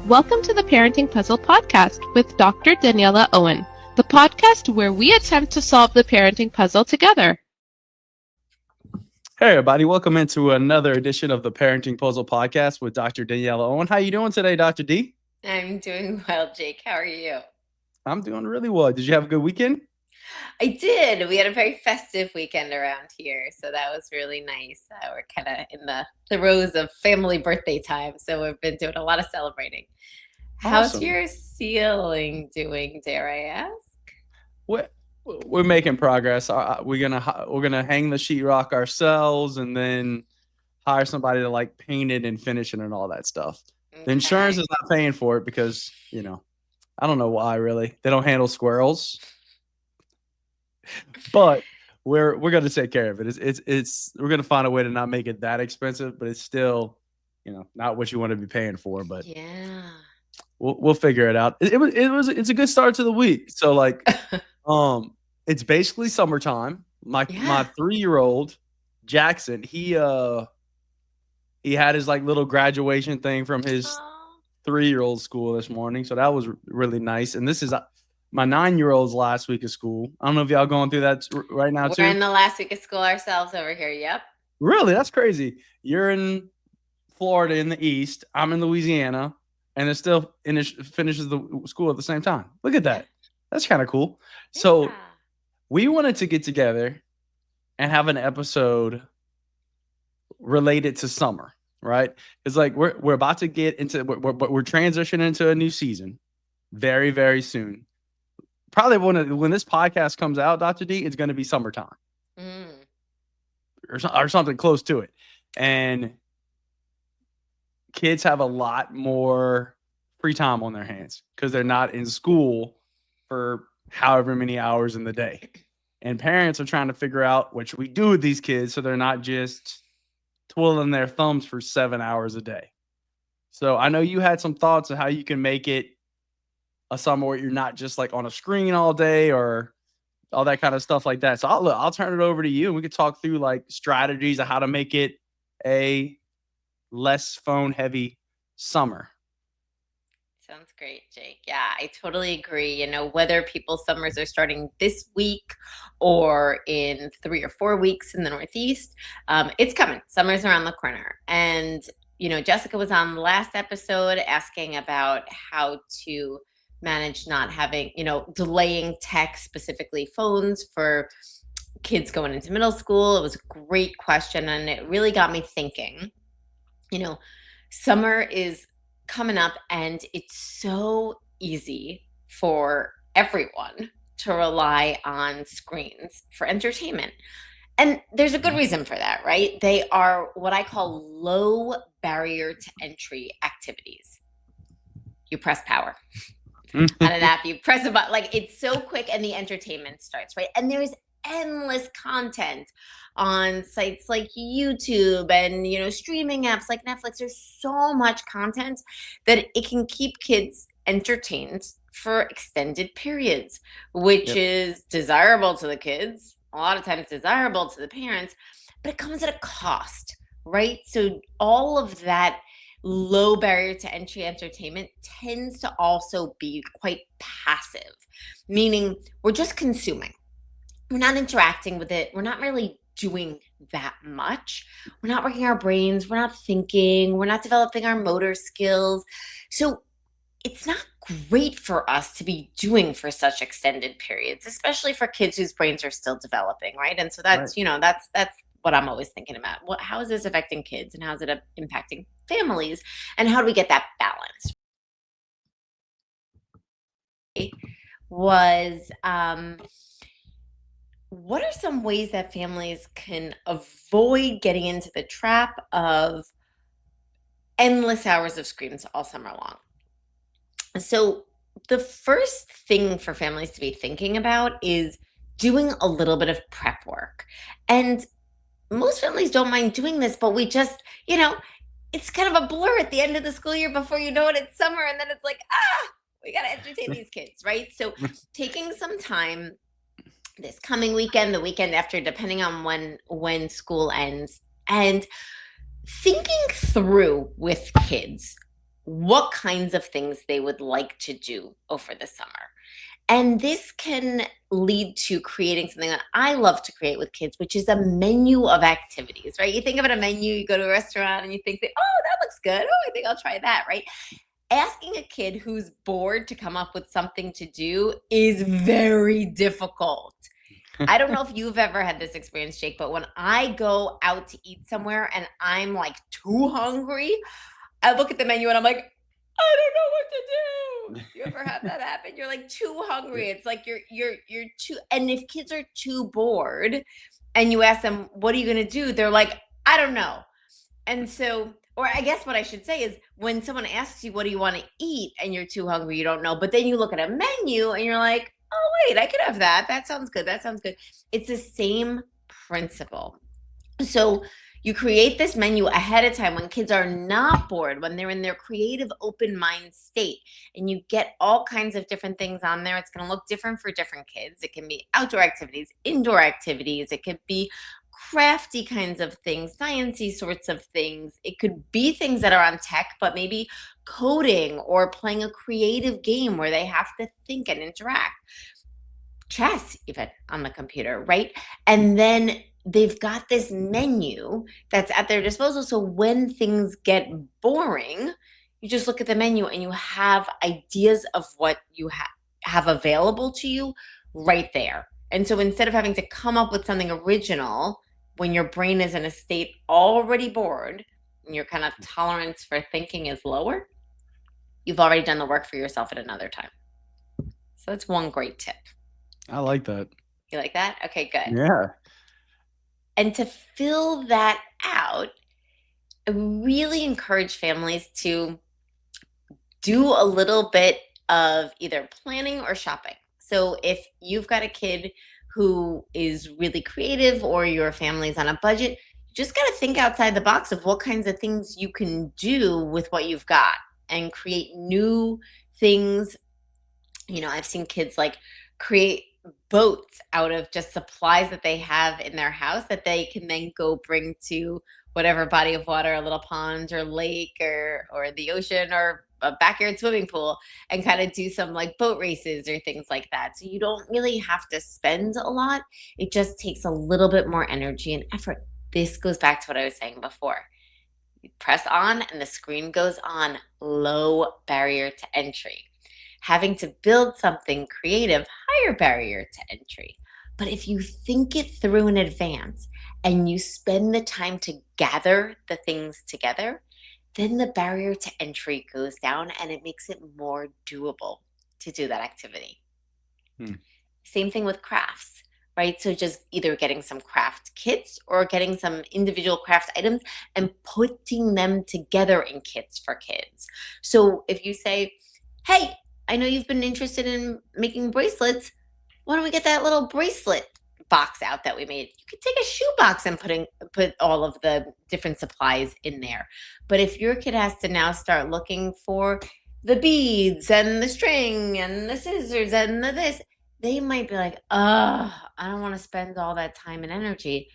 Welcome to the Parenting Puzzle Podcast with Dr. Daniela Owen, the podcast where we attempt to solve the parenting puzzle together. Hey everybody, welcome into another edition of the Parenting Puzzle Podcast with Dr. Daniela Owen. How you doing today, Dr. D? I'm doing well, Jake. How are you? I'm doing really well. Did you have a good weekend? I did. We had a very festive weekend around here, so that was really nice. We're kind of in the throes of family birthday time, so we've been doing a lot of celebrating. How's your ceiling doing, dare I ask? We're making progress. We're gonna hang the sheetrock ourselves, and then hire somebody to like paint it and finish it and all that stuff. Okay. The insurance is not paying for it because I don't know why really. They don't handle squirrels. But we're gonna take care of it. It's we're gonna find a way to not make it that expensive, but it's still, not what you want to be paying for. But yeah, we'll figure it out. It's a good start to the week. So like, it's basically summertime. My 3-year-old Jackson, he had his like little graduation thing from his 3-year-old school this morning, so that was really nice. And this is my 9-year-old's last week of school. I don't know if y'all going through that right now too. We're in the last week of school ourselves over here. Yep. Really? That's crazy. You're in Florida in the East. I'm in Louisiana, and it still finishes the school at the same time. Look at that. That's kind of cool. So we wanted to get together and have an episode related to summer, right? It's like we're about to get into we're transitioning into a new season very, very soon. Probably when this podcast comes out, Dr. D, it's going to be summertime or something close to it. And kids have a lot more free time on their hands because they're not in school for however many hours in the day. And parents are trying to figure out what should we do with these kids so they're not just twiddling their thumbs for 7 hours a day. So I know you had some thoughts on how you can make it a summer where you're not just like on a screen all day or all that kind of stuff like that. So I'll turn it over to you and we could talk through like strategies of how to make it a less phone heavy summer. Sounds great, Jake. Yeah, I totally agree. Whether people's summers are starting this week or in 3 or 4 weeks in the Northeast, it's coming. Summer's around the corner. And, Jessica was on the last episode asking about how to manage not having, delaying tech, specifically phones for kids going into middle school. It was a great question. And it really got me thinking, summer is coming up and it's so easy for everyone to rely on screens for entertainment. And there's a good reason for that, right? They are what I call low barrier to entry activities. You press power on an app, you press a button, like it's so quick and the entertainment starts, right? And there's endless content on sites like YouTube and, streaming apps like Netflix. There's so much content that it can keep kids entertained for extended periods, which is desirable to the kids, a lot of times desirable to the parents, but it comes at a cost, right? So all of that low barrier to entry entertainment tends to also be quite passive, meaning we're just consuming. We're not interacting with it. We're not really doing that much. We're not working our brains. We're not thinking. We're not developing our motor skills. So it's not great for us to be doing for such extended periods, especially for kids whose brains are still developing, right? And so that's, that's what I'm always thinking about. How is this affecting kids and how is it impacting families? And how do we get that balance? Was what are some ways that families can avoid getting into the trap of endless hours of screens all summer long? So the first thing for families to be thinking about is doing a little bit of prep work. And most families don't mind doing this, but we just, it's kind of a blur at the end of the school year. Before you know it, it's summer. And then it's like, we got to entertain these kids, right? So taking some time this coming weekend, the weekend after, depending on when school ends, and thinking through with kids what kinds of things they would like to do over the summer. And this can lead to creating something that I love to create with kids, which is a menu of activities, right? You think about a menu, you go to a restaurant and you think that, oh, that looks good. Oh, I think I'll try that, right? Asking a kid who's bored to come up with something to do is very difficult. I don't know if you've ever had this experience, Jake, but when I go out to eat somewhere and I'm like too hungry, I look at the menu and I'm like, I don't know what to do. You ever have that happen? You're like too hungry. It's like you're too, and if kids are too bored and you ask them, what are you gonna do? They're like, I don't know. And so, or I guess what I should say is when someone asks you, what do you want to eat? And you're too hungry, you don't know. But then you look at a menu and you're like, oh, wait, I could have that. That sounds good. That sounds good. It's the same principle. So you create this menu ahead of time when kids are not bored, when they're in their creative open mind state, and you get all kinds of different things on there. It's going to look different for different kids. It can be outdoor activities, indoor activities. It could be crafty kinds of things, sciencey sorts of things. It could be things that are on tech, but maybe coding or playing a creative game where they have to think and interact. Chess, even on the computer, right? And then they've got this menu that's at their disposal. So when things get boring, you just look at the menu and you have ideas of what you have available to you right there. And so instead of having to come up with something original when your brain is in a state already bored and your kind of tolerance for thinking is lower, you've already done the work for yourself at another time. So that's one great tip. I like that. You like that? Okay, good. Yeah. And to fill that out, I really encourage families to do a little bit of either planning or shopping. So if you've got a kid who is really creative or your family's on a budget, you just got to think outside the box of what kinds of things you can do with what you've got and create new things. You know, I've seen kids like create boats out of just supplies that they have in their house that they can then go bring to whatever body of water, a little pond or lake or the ocean or a backyard swimming pool, and kind of do some like boat races or things like that. So you don't really have to spend a lot. It just takes a little bit more energy and effort. This goes back to what I was saying before. You press on and the screen goes on, low barrier to entry. Having to build something creative, higher barrier to entry. But if you think it through in advance and you spend the time to gather the things together, then the barrier to entry goes down and it makes it more doable to do that activity. Same thing with crafts, right? So just either getting some craft kits or getting some individual craft items and putting them together in kits for kids. So if you say, hey, I know you've been interested in making bracelets. Why don't we get that little bracelet box out that we made? You could take a shoebox and put all of the different supplies in there. But if your kid has to now start looking for the beads and the string and the scissors and the this, they might be like, I don't want to spend all that time and energy.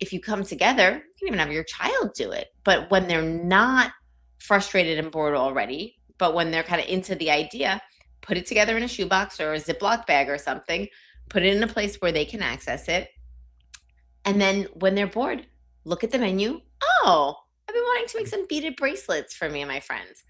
If you come together, you can even have your child do it. But when they're not frustrated and bored already, but when they're kind of into the idea, put it together in a shoebox or a Ziploc bag or something, put it in a place where they can access it. And then when they're bored, look at the menu. Oh, I've been wanting to make some beaded bracelets for me and my friends.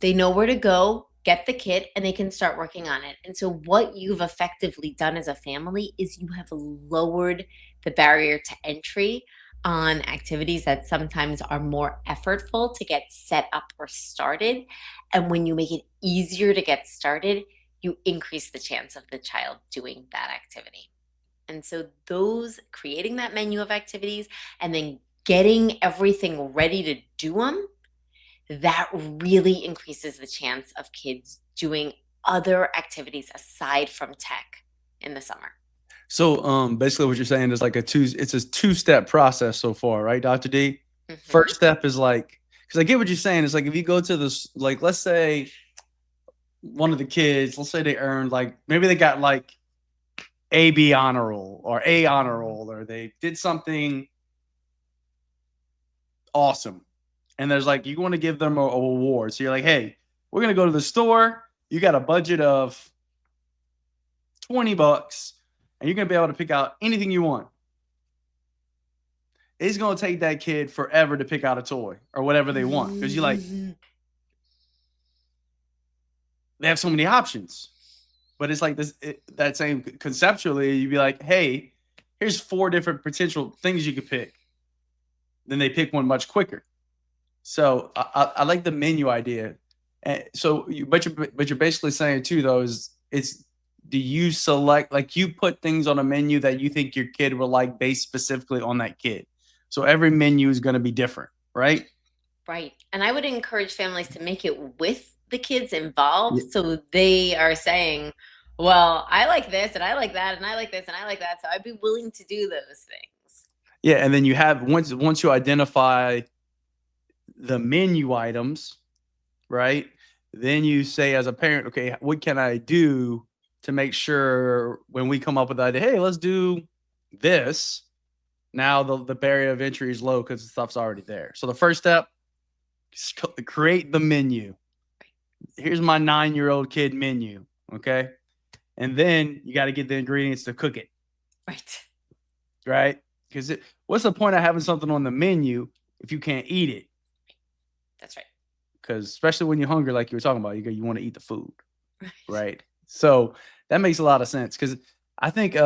They know where to go, get the kit, and they can start working on it. And so what you've effectively done as a family is you have lowered the barrier to entry on activities that sometimes are more effortful to get set up or started. And when you make it easier to get started, you increase the chance of the child doing that activity. And so creating that menu of activities and then getting everything ready to do them, that really increases the chance of kids doing other activities aside from tech in the summer. So basically what you're saying is like it's a two-step process so far, right, Dr. D? Mm-hmm. First step is like, because I get what you're saying. It's like if you go to this, like let's say one of the kids, let's say they earned like, maybe they got like A/B honor roll or A honor roll, or they did something awesome. and there's like, you want to give them a reward. So you're like, hey, we're going to go to the store. You got a budget of $20 and you're going to be able to pick out anything you want. It's going to take that kid forever to pick out a toy or whatever they want. Because you like, they have so many options. But it's like this, that same conceptually, you'd be like, hey, here's 4 different potential things you could pick. Then they pick one much quicker. So I like the menu idea. And so, but you're basically saying too, though, is do you select, like, you put things on a menu that you think your kid will like based specifically on that kid. So every menu is going to be different, right? Right. And I would encourage families to make it with the kids involved. Yeah. So they are saying, well, I like this and I like that and I like this and I like that. So I'd be willing to do those things. Yeah. And then you have, once you identify the menu items, right? Then you say as a parent, okay, what can I do to make sure when we come up with the idea, hey, let's do this. Now the barrier of entry is low because the stuff's already there. So the first step is create the menu. Here's my 9-year-old kid menu. Okay. And then you got to get the ingredients to cook it. Right. Right. Because what's the point of having something on the menu if you can't eat it? That's right. Because especially when you're hungry, like you were talking about, you want to eat the food. Right. So that makes a lot of sense. Because I think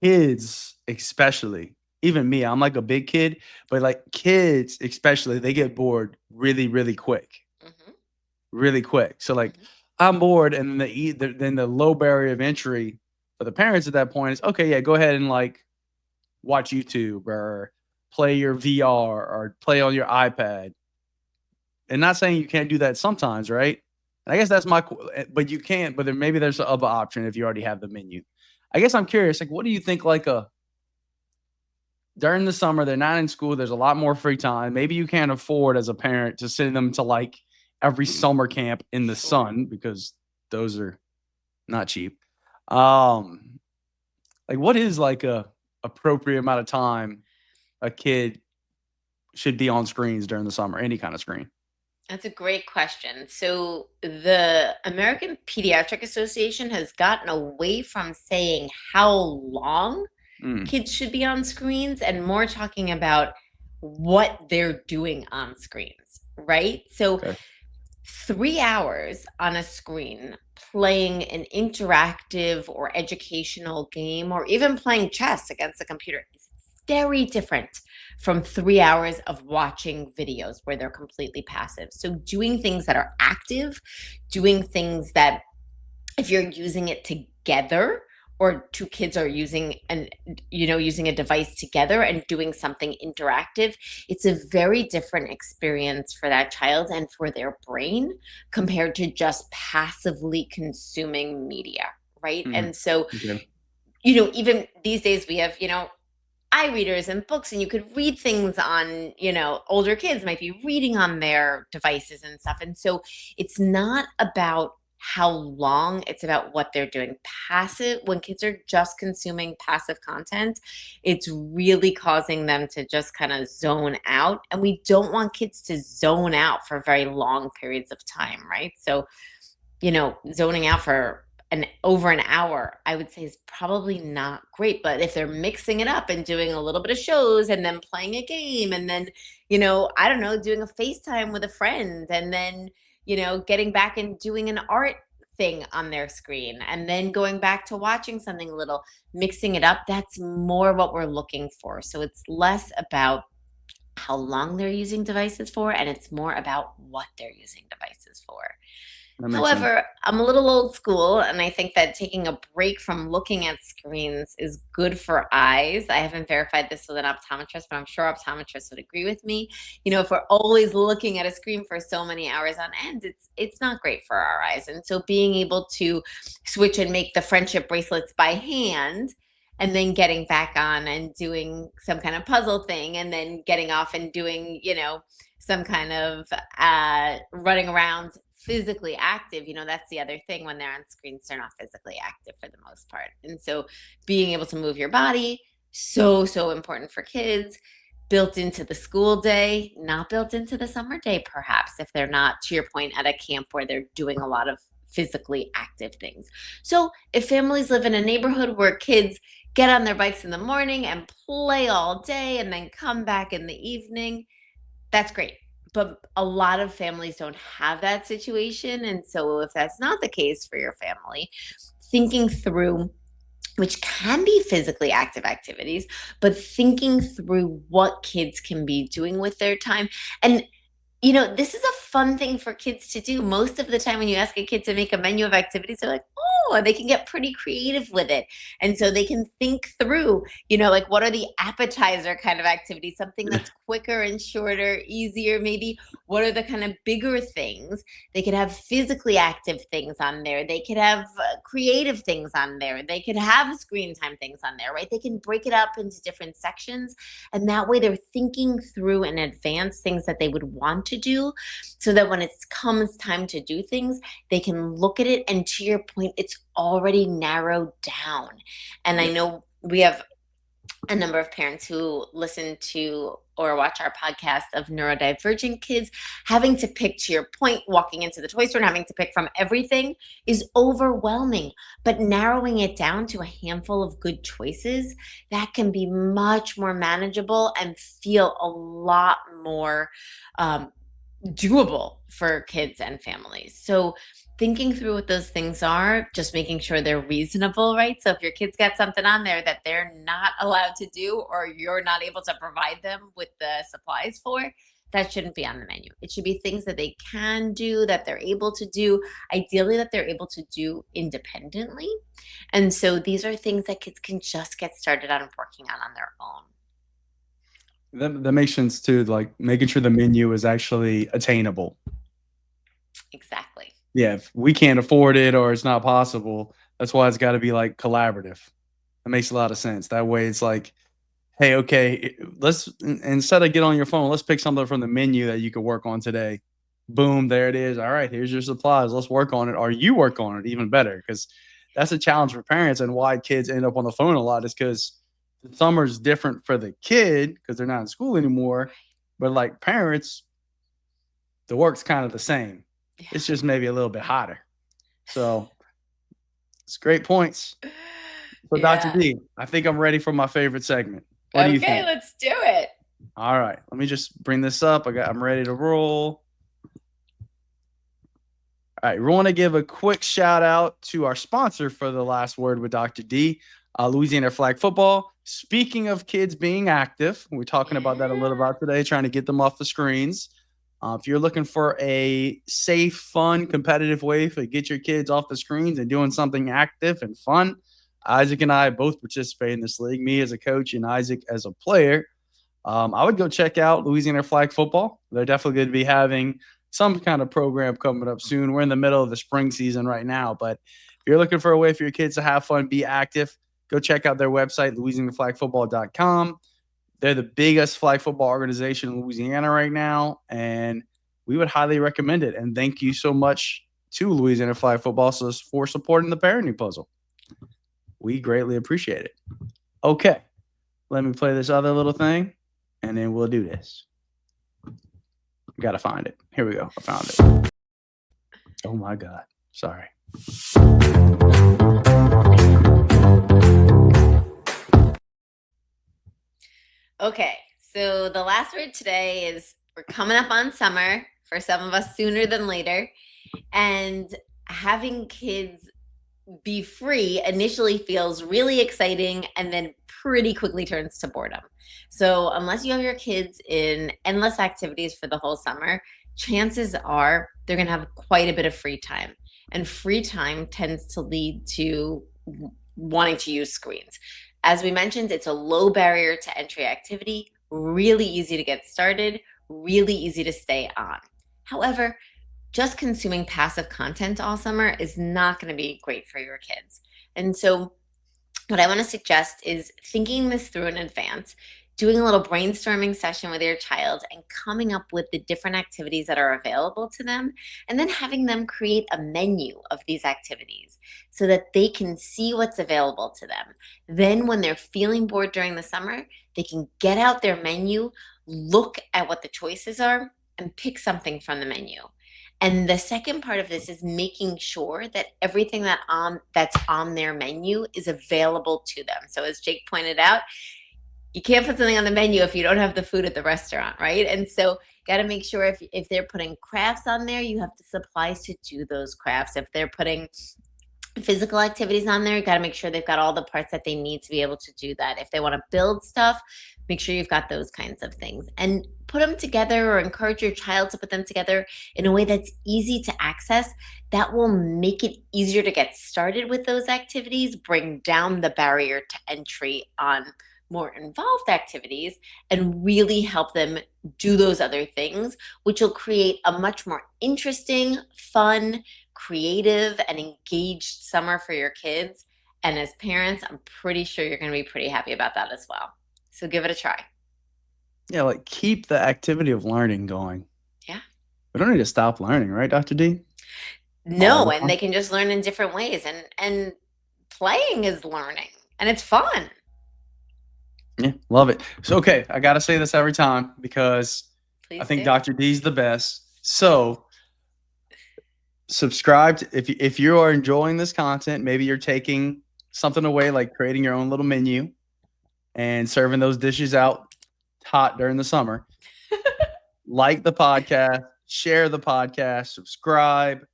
kids, especially, even me, I'm like a big kid, but like kids, especially, they get bored really, really quick. Really quick. So like, I'm bored, and then the low barrier of entry for the parents at that point is, okay, yeah, go ahead and like watch YouTube or play your VR or play on your iPad. And not saying you can't do that sometimes, right? And I guess that's but you can't, but maybe there's an other option if you already have the menu. I guess I'm curious, like, what do you think, like, during the summer, they're not in school, there's a lot more free time. Maybe you can't afford as a parent to send them to like every summer camp in the sun because those are not cheap. Like, what is like a appropriate amount of time a kid should be on screens during the summer, any kind of screen? That's a great question. So the American Pediatric Association has gotten away from saying how long kids should be on screens and more talking about what they're doing on screens, right? So 3 hours on a screen playing an interactive or educational game or even playing chess against the computer is very different from 3 hours of watching videos where they're completely passive. So doing things that are active, doing things that if you're using it together or 2 kids are using a device together and doing something interactive, it's a very different experience for that child and for their brain compared to just passively consuming media, right? And so, even these days we have, iReaders and books, and you could read things on, older kids might be reading on their devices and stuff. And so it's not about how long, it's about what they're doing. Passive, when kids are just consuming passive content, it's really causing them to just kind of zone out. And we don't want kids to zone out for very long periods of time, right? So, zoning out for over an hour, I would say is probably not great. But if they're mixing it up and doing a little bit of shows and then playing a game and then, I don't know, doing a FaceTime with a friend and then, getting back and doing an art thing on their screen and then going back to watching something a little, mixing it up, that's more what we're looking for. So it's less about how long they're using devices for, and it's more about what they're using devices for. However, I'm a little old school, and I think that taking a break from looking at screens is good for eyes. I haven't verified this with an optometrist, but I'm sure optometrists would agree with me. If we're always looking at a screen for so many hours on end, it's not great for our eyes. And so being able to switch and make the friendship bracelets by hand and then getting back on and doing some kind of puzzle thing and then getting off and doing, some kind of running around physically active, that's the other thing. When they're on screens, they're not physically active for the most part. And so being able to move your body, so important for kids. built into the school day, not built into the summer day, perhaps, if they're not, to your point, at a camp where they're doing a lot of physically active things. So if families live in a neighborhood where kids get on their bikes in the morning and play all day and then come back in the evening, that's great. But a lot of families don't have that situation. And so if that's not the case for your family, thinking through, which can be physically active activities, but thinking through what kids can be doing with their time. And this is a fun thing for kids to do. Most of the time when you ask a kid to make a menu of activities, they're like, oh, they can get pretty creative with it. And so they can think through, like what are the appetizer kind of activities, something that's quicker and shorter, easier maybe. What are the kind of bigger things? They could have physically active things on there. They could have creative things on there. They could have screen time things on there, right? They can break it up into different sections. And that way they're thinking through in advance things that they would want to do, so that when it comes time to do things, they can look at it. And to your point, it's already narrowed down. And I know we have a number of parents who listen to or watch our podcast of neurodivergent kids. Having to pick, to your point, walking into the toy store and having to pick from everything is overwhelming. But narrowing it down to a handful of good choices, that can be much more manageable and feel a lot more doable for kids and families. So thinking through what those things are, just making sure they're reasonable, right? So if your kids got something on there that they're not allowed to do, or you're not able to provide them with the supplies for, that shouldn't be on the menu. It should be things that they can do, that they're able to do, ideally that they're able to do independently. And so these are things that kids can just get started on working on their own. That makes sense too, like making sure the menu is actually attainable. Exactly. Yeah, if we can't afford it or it's not possible, that's why it's got to be like collaborative. That makes a lot of sense. That way it's like, hey, okay, let's, instead of get on your phone, let's pick something from the menu that you could work on today. Boom, there it is. All right, here's your supplies. Let's work on it. Or you work on it, even better, because that's a challenge for parents, and why kids end up on the phone a lot is because the summer's different for the kid because they're not in school anymore. But like parents, the work's kind of the same. Yeah. It's just maybe a little bit hotter. So it's great points. So Dr. D, I think I'm ready for my favorite segment. What do you think? Okay, let's do it. All right. Let me just bring this up. I'm ready to roll. All right. We want to give a quick shout out to our sponsor for the last word with Dr. D, Louisiana Flag Football. Speaking of kids being active, we're talking about that a little about today, trying to get them off the screens. If you're looking for a safe, fun, competitive way to get your kids off the screens and doing something active and fun, Isaac and I both participate in this league, me as a coach and Isaac as a player. I would go check out Louisiana Flag Football. They're definitely going to be having some kind of program coming up soon. We're in the middle of the spring season right now, but if you're looking for a way for your kids to have fun, be active, go check out their website, louisianaflagfootball.com. They're the biggest flag football organization in Louisiana right now, and we would highly recommend it. And thank you so much to Louisiana Flag Football for supporting the parenting puzzle. We greatly appreciate it. Okay, let me play this other little thing, and then we'll do this. Got to find it. Here we go. I found it. Oh, my God. Sorry. Okay, so the last word today is we're coming up on summer, for some of us sooner than later, and having kids be free initially feels really exciting and then pretty quickly turns to boredom. So unless you have your kids in endless activities for the whole summer, chances are they're going to have quite a bit of free time. And free time tends to lead to wanting to use screens. As we mentioned, it's a low barrier to entry activity, really easy to get started, really easy to stay on. However, just consuming passive content all summer is not going to be great for your kids. And so what I want to suggest is thinking this through in advance. doing a little brainstorming session with your child and coming up with the different activities that are available to them, and then having them create a menu of these activities so that they can see what's available to them. Then when they're feeling bored during the summer, they can get out their menu, look at what the choices are, and pick something from the menu. And the second part of this is making sure that everything that's on their menu is available to them. So as Jake pointed out, you can't put something on the menu if you don't have the food at the restaurant, right? And so got to make sure if they're putting crafts on there, you have the supplies to do those crafts. If they're putting physical activities on there, you got to make sure they've got all the parts that they need to be able to do that. If they want to build stuff, make sure you've got those kinds of things, and put them together or encourage your child to put them together in a way that's easy to access. That will make it easier to get started with those activities, bring down the barrier to entry on more involved activities, and really help them do those other things, which will create a much more interesting, fun, creative, and engaged summer for your kids. And as parents, I'm pretty sure you're going to be pretty happy about that as well. So give it a try. Yeah, like keep the activity of learning going. Yeah. We don't need to stop learning, right, Dr. D? No, and they can just learn in different ways. And playing is learning, and it's fun. Yeah, love it. So, okay, I got to say this every time because Please I think do. Dr. D's the best. So, subscribe if you are enjoying this content. Maybe you're taking something away, like creating your own little menu and serving those dishes out hot during the summer. Like the podcast, share the podcast, subscribe,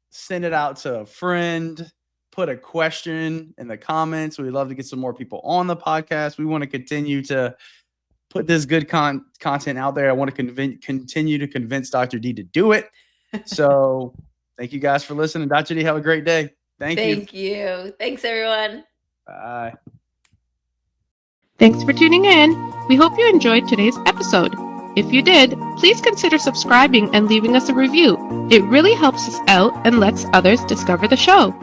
send it out to a friend. Put a question in the comments. We'd love to get some more people on the podcast. We want to continue to put this good content out there. I want to continue to convince Dr. D to do it. So thank you guys for listening. Dr. D, have a great day. Thank you. Thank you. Thanks, everyone. Bye. Thanks for tuning in. We hope you enjoyed today's episode. If you did, please consider subscribing and leaving us a review. It really helps us out and lets others discover the show.